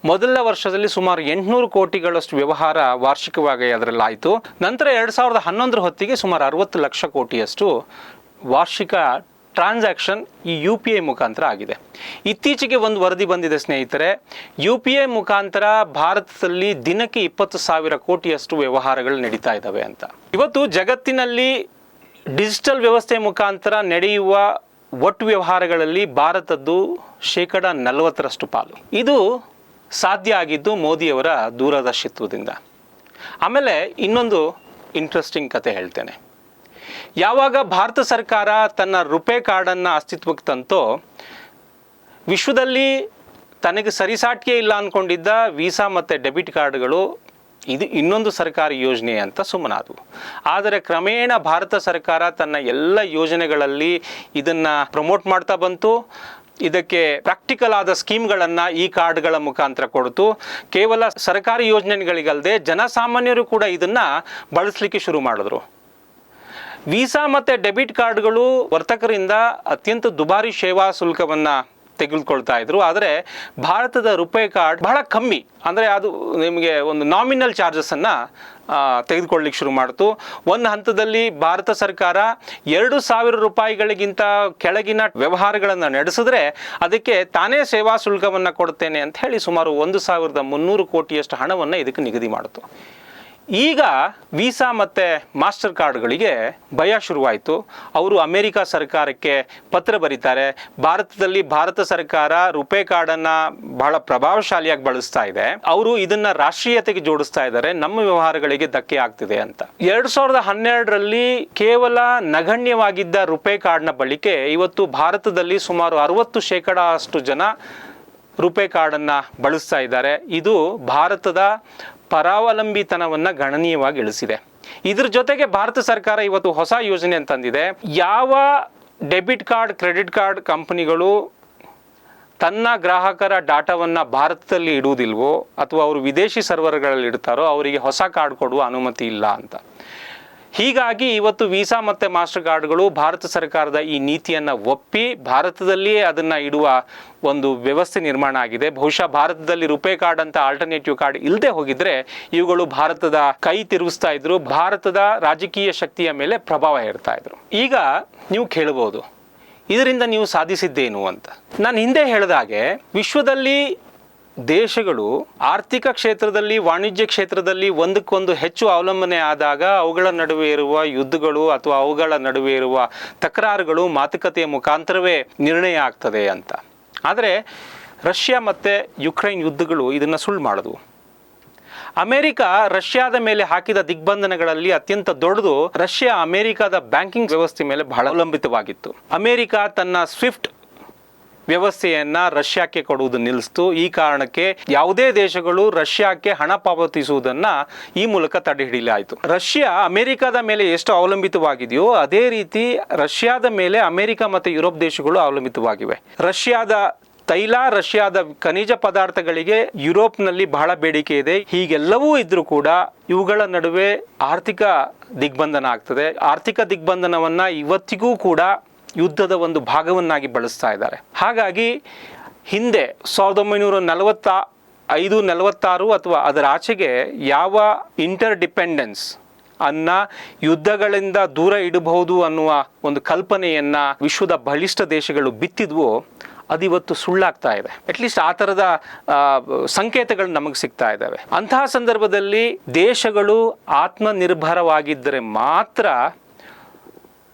ಮೊದಲ ವರ್ಷದಲ್ಲಿ ಸುಮಾರು 800 ಕೋಟಿಗಳಷ್ಟು ವ್ಯವಹಾರ ವಾರ್ಷಿಕವಾಗಿ ಅದರಲ್ಲಾಯಿತು. ನಂತರ 2011 ಹೊತ್ತಿಗೆ ಸುಮಾರು 60 ಲಕ್ಷ ಕೋಟಿಯಷ್ಟು ವಾರ್ಷಿಕ ಟ್ರಾನ್ಸಾಕ್ಷನ್ ಈ UPI ಮುಖಾಂತರ ಆಗಿದೆ. ಇತ್ತೀಚೆಗೆ ಒಂದು ವರದಿ ಬಂದಿದೆ ಸ್ನೇಹಿತರೆ, UPI ಮುಖಾಂತರ ಭಾರತದಲ್ಲಿ ದಿನಕ್ಕೆ 20,000 ಕೋಟಿಯಷ್ಟು ವ್ಯವಹಾರಗಳು ನಡೀತಾ ಇದ್ದಾವೆ ಅಂತ. ಇವತ್ತು ಜಗತ್ತಿನಲ್ಲಿ ಡಿಜಿಟಲ್ ವ್ಯವಸ್ಥೆ ಮುಖಾಂತರ ನಡೆಯುವ ಒಟ್ಟು ವ್ಯವಹಾರಗಳಲ್ಲಿ ಭಾರತದ್ದು 40% ಪಾಲು. ಇದು ಸಾಧ್ಯ ಆಗಿದ್ದು ಮೋದಿಯವರ ದೂರದರ್ಶಿತ್ವದಿಂದ. ಆಮೇಲೆ ಇನ್ನೊಂದು ಇಂಟ್ರೆಸ್ಟಿಂಗ್ ಕತೆ ಹೇಳ್ತೇನೆ. ಯಾವಾಗ ಭಾರತ ಸರ್ಕಾರ ತನ್ನ ರುಪೇ ಕಾರ್ಡನ್ನು ಅಸ್ತಿತ್ವಕ್ಕೆ ತಂತೋ, ವಿಶ್ವದಲ್ಲಿ ತನಗೆ ಸರಿಸಾಟಿಯೇ ಇಲ್ಲ ಅಂದ್ಕೊಂಡಿದ್ದ ವೀಸಾ ಮತ್ತು ಡೆಬಿಟ್ ಕಾರ್ಡ್ಗಳು ಇದು ಇನ್ನೊಂದು ಸರ್ಕಾರಿ ಯೋಜನೆ ಅಂತ ಸುಮ್ಮನಾದವು. ಆದರೆ ಕ್ರಮೇಣ ಭಾರತ ಸರ್ಕಾರ ತನ್ನ ಎಲ್ಲ ಯೋಜನೆಗಳಲ್ಲಿ ಇದನ್ನು ಪ್ರಮೋಟ್ ಮಾಡ್ತಾ ಬಂತು. ಇದಕ್ಕೆ ಪ್ರಾಕ್ಟಿಕಲ್ ಆದ ಸ್ಕೀಮ್ಗಳನ್ನು ಈ ಕಾರ್ಡ್ಗಳ ಮುಖಾಂತರ ಕೊಡ್ತು. ಕೇವಲ ಸರ್ಕಾರಿ ಯೋಜನೆಗಳಿಗಲ್ಲದೆ ಜನಸಾಮಾನ್ಯರು ಕೂಡ ಇದನ್ನು ಬಳಸಲಿಕ್ಕೆ ಶುರು ಮಾಡಿದ್ರು. ವೀಸಾ ಮತ್ತು ಡೆಬಿಟ್ ಕಾರ್ಡ್ಗಳು ವರ್ತಕರಿಂದ ಅತ್ಯಂತ ದುಬಾರಿ ಸೇವಾ ಶುಲ್ಕವನ್ನು ತೆಗೆದುಕೊಳ್ತಾ ಇದ್ರು. ಆದರೆ ಭಾರತದ ರುಪೇ ಕಾರ್ಡ್ ಬಹಳ ಕಮ್ಮಿ, ಅಂದರೆ ಅದು ನಿಮಗೆ ಒಂದು ನಾಮಿನಲ್ ಚಾರ್ಜಸನ್ನು ತೆಗೆದುಕೊಳ್ಳಿಕ್ಕೆ ಶುರು ಮಾಡ್ತು. ಒಂದು ಹಂತದಲ್ಲಿ ಭಾರತ ಸರ್ಕಾರ 2,000 ರೂಪಾಯಿಗಳಿಗಿಂತ ಕೆಳಗಿನ ವ್ಯವಹಾರಗಳನ್ನು ನಡೆಸಿದ್ರೆ ಅದಕ್ಕೆ ತಾನೇ ಸೇವಾ ಶುಲ್ಕವನ್ನು ಕೊಡ್ತೇನೆ ಅಂತ ಹೇಳಿ ಸುಮಾರು 1,300 ಕೋಟಿಯಷ್ಟು ಹಣವನ್ನು ಇದಕ್ಕೆ ನಿಗದಿ ಮಾಡಿತು. ಈಗ ವೀಸಾ ಮತ್ತು ಮಾಸ್ಟರ್ ಕಾರ್ಡ್ಗಳಿಗೆ ಭಯ ಶುರುವಾಯಿತು. ಅವರು ಅಮೇರಿಕಾ ಸರ್ಕಾರಕ್ಕೆ ಪತ್ರ ಬರೀತಾರೆ, ಭಾರತದಲ್ಲಿ ಭಾರತ ಸರ್ಕಾರ ರುಪೇ ಕಾರ್ಡನ್ನು ಬಹಳ ಪ್ರಭಾವಶಾಲಿಯಾಗಿ ಬಳಸ್ತಾ ಇದೆ, ಅವರು ಇದನ್ನು ರಾಷ್ಟ್ರೀಯತೆಗೆ ಜೋಡಿಸ್ತಾ ಇದ್ದಾರೆ, ನಮ್ಮ ವ್ಯವಹಾರಗಳಿಗೆ ಧಕ್ಕೆ ಆಗ್ತಿದೆ ಅಂತ. 2012ರಲ್ಲಿ ಕೇವಲ ನಗಣ್ಯವಾಗಿದ್ದ ರುಪೇ ಕಾರ್ಡ್ನ ಬಳಕೆ ಇವತ್ತು ಭಾರತದಲ್ಲಿ ಸುಮಾರು 60% ಜನ ರುಪೇ ಕಾರ್ಡನ್ನು ಬಳಸ್ತಾ ಇದ್ದಾರೆ. ಇದು ಭಾರತದ ಪರಾವಲಂಬಿತನವನ್ನು ಗಣನೀಯವಾಗಿ ಇಳಿಸಿದೆ. ಇದ್ರ ಜೊತೆಗೆ ಭಾರತ ಸರ್ಕಾರ ಇವತ್ತು ಹೊಸ ಯೋಜನೆ ಅಂತಂದಿದೆ. ಯಾವ ಡೆಬಿಟ್ ಕಾರ್ಡ್, ಕ್ರೆಡಿಟ್ ಕಾರ್ಡ್ ಕಂಪನಿಗಳು ತನ್ನ ಗ್ರಾಹಕರ ಡಾಟಾವನ್ನು ಭಾರತದಲ್ಲಿ ಇಡುವುದಿಲ್ವೋ ಅಥವಾ ಅವರು ವಿದೇಶಿ ಸರ್ವರ್ಗಳಲ್ಲಿ ಇಡ್ತಾರೋ ಅವರಿಗೆ ಹೊಸ ಕಾರ್ಡ್ ಕೊಡುವ ಅನುಮತಿ ಇಲ್ಲ ಅಂತ. ಹೀಗಾಗಿ ಇವತ್ತು ವೀಸಾ ಮತ್ತು ಮಾಸ್ಟರ್ ಕಾರ್ಡ್ಗಳು ಭಾರತ ಸರ್ಕಾರದ ಈ ನೀತಿಯನ್ನು ಒಪ್ಪಿ ಭಾರತದಲ್ಲಿಯೇ ಅದನ್ನು ಇಡುವ ಒಂದು ವ್ಯವಸ್ಥೆ ನಿರ್ಮಾಣ ಆಗಿದೆ. ಬಹುಶಃ ಭಾರತದಲ್ಲಿ ರುಪೇ ಕಾರ್ಡ್ ಅಂತ ಆಲ್ಟರ್ನೇಟಿವ್ ಕಾರ್ಡ್ ಇಲ್ಲದೆ ಹೋಗಿದ್ರೆ ಇವುಗಳು ಭಾರತದ ಕೈ ತಿರುಗಿಸ್ತಾ ಇದ್ರು, ಭಾರತದ ರಾಜಕೀಯ ಶಕ್ತಿಯ ಮೇಲೆ ಪ್ರಭಾವ ಇರ್ತಾ ಇದ್ರು. ಈಗ ನೀವು ಕೇಳಬಹುದು, ಇದರಿಂದ ನೀವು ಸಾಧಿಸಿದ್ದೇನು ಅಂತ. ನಾನು ಹಿಂದೆ ಹೇಳಿದ ಹಾಗೆ ವಿಶ್ವದಲ್ಲಿ ದೇಶಗಳು ಆರ್ಥಿಕ ಕ್ಷೇತ್ರದಲ್ಲಿ, ವಾಣಿಜ್ಯ ಕ್ಷೇತ್ರದಲ್ಲಿ ಒಂದಕ್ಕೊಂದು ಹೆಚ್ಚು ಅವಲಂಬನೆ ಆದಾಗ ಅವುಗಳ ನಡುವೆ ಇರುವ ಯುದ್ಧಗಳು ಅಥವಾ ಅವುಗಳ ನಡುವೆ ಇರುವ ತಕರಾರುಗಳು ಮಾತುಕತೆಯ ಮುಖಾಂತರವೇ ನಿರ್ಣಯ ಆಗ್ತದೆ ಅಂತ. ಆದರೆ ರಷ್ಯಾ ಮತ್ತು ಯುಕ್ರೈನ್ ಯುದ್ಧಗಳು ಇದನ್ನು ಸುಳ್ಳು ಮಾಡಿದ್ವು. ಅಮೆರಿಕ ರಷ್ಯಾದ ಮೇಲೆ ಹಾಕಿದ ದಿಗ್ಬಂಧನಗಳಲ್ಲಿ ಅತ್ಯಂತ ದೊಡ್ಡದು ರಷ್ಯಾ ಅಮೆರಿಕದ ಬ್ಯಾಂಕಿಂಗ್ ವ್ಯವಸ್ಥೆ ಮೇಲೆ ಬಹಳ ಅವಲಂಬಿತವಾಗಿತ್ತು. ಅಮೆರಿಕ ತನ್ನ ಸ್ವಿಫ್ಟ್ ವ್ಯವಸ್ಥೆಯನ್ನು ರಷ್ಯಾಕ್ಕೆ ಕೊಡುವುದು ನಿಲ್ಲಿಸ್ತು. ಈ ಕಾರಣಕ್ಕೆ ಯಾವುದೇ ದೇಶಗಳು ರಷ್ಯಾಕ್ಕೆ ಹಣ ಪಾವತಿಸುವುದನ್ನು ಈ ಮೂಲಕ ತಡೆ ಹಿಡಿಯಲಾಯಿತು. ರಷ್ಯಾ ಅಮೆರಿಕದ ಮೇಲೆ ಎಷ್ಟು ಅವಲಂಬಿತವಾಗಿದೆಯೋ ಅದೇ ರೀತಿ ರಷ್ಯಾದ ಮೇಲೆ ಅಮೆರಿಕ ಮತ್ತು ಯುರೋಪ್ ದೇಶಗಳು ಅವಲಂಬಿತವಾಗಿವೆ. ರಷ್ಯಾದ ತೈಲ, ರಷ್ಯಾದ ಖನಿಜ ಪದಾರ್ಥಗಳಿಗೆ ಯುರೋಪ್ನಲ್ಲಿ ಬಹಳ ಬೇಡಿಕೆ ಇದೆ. ಹೀಗೆಲ್ಲವೂ ಇದ್ರೂ ಕೂಡ ಇವುಗಳ ನಡುವೆ ಆರ್ಥಿಕ ದಿಗ್ಬಂಧನ ಆಗ್ತದೆ. ಆರ್ಥಿಕ ದಿಗ್ಬಂಧನವನ್ನು ಇವತ್ತಿಗೂ ಕೂಡ ಯುದ್ಧದ ಒಂದು ಭಾಗವನ್ನಾಗಿ ಬಳಸ್ತಾ ಇದ್ದಾರೆ. ಹಾಗಾಗಿ ಹಿಂದೆ 1945-46 ಅಥವಾ ಅದರ ಆಚೆಗೆ ಯಾವ ಇಂಟರ್ ಡಿಪೆಂಡೆನ್ಸ್ ಯುದ್ಧಗಳಿಂದ ದೂರ ಇಡಬಹುದು ಅನ್ನುವ ಒಂದು ಕಲ್ಪನೆಯನ್ನು ವಿಶ್ವದ ಬಲಿಷ್ಠ ದೇಶಗಳು ಬಿತ್ತಿದ್ವು, ಅದಿವತ್ತು ಸುಳ್ಳಾಗ್ತಾ ಇದೆ. ಅಟ್ಲೀಸ್ಟ್ ಆ ಥರದ ಸಂಕೇತಗಳು ನಮಗೆ ಸಿಗ್ತಾ ಇದ್ದಾವೆ. ಅಂತಹ ಸಂದರ್ಭದಲ್ಲಿ ದೇಶಗಳು ಆತ್ಮನಿರ್ಭರವಾಗಿದ್ದರೆ ಮಾತ್ರ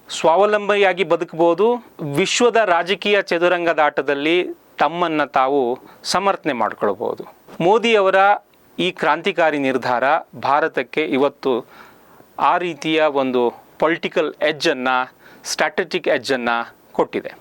ಸ್ವಾವಲಂಬಿಯಾಗಿ ಬದುಕಬಹುದು. ವಿಶ್ವದ ರಾಜಕೀಯ ಚದುರಂಗದಾಟದಲ್ಲಿ ತಮ್ಮನ್ನು ತಾವು ಸಮರ್ಥನೆ ಮಾಡಿಕೊಳ್ಬಹುದು. ಮೋದಿಯವರ ಈ ಕ್ರಾಂತಿಕಾರಿ ನಿರ್ಧಾರ ಭಾರತಕ್ಕೆ ಇವತ್ತು ಆ ರೀತಿಯ ಒಂದು ಪೊಲಿಟಿಕಲ್ ಎಡ್ಜನ್ನು, ಸ್ಟ್ರಾಟಜಿಕ್ ಎಡ್ಜನ್ನು ಕೊಟ್ಟಿದೆ.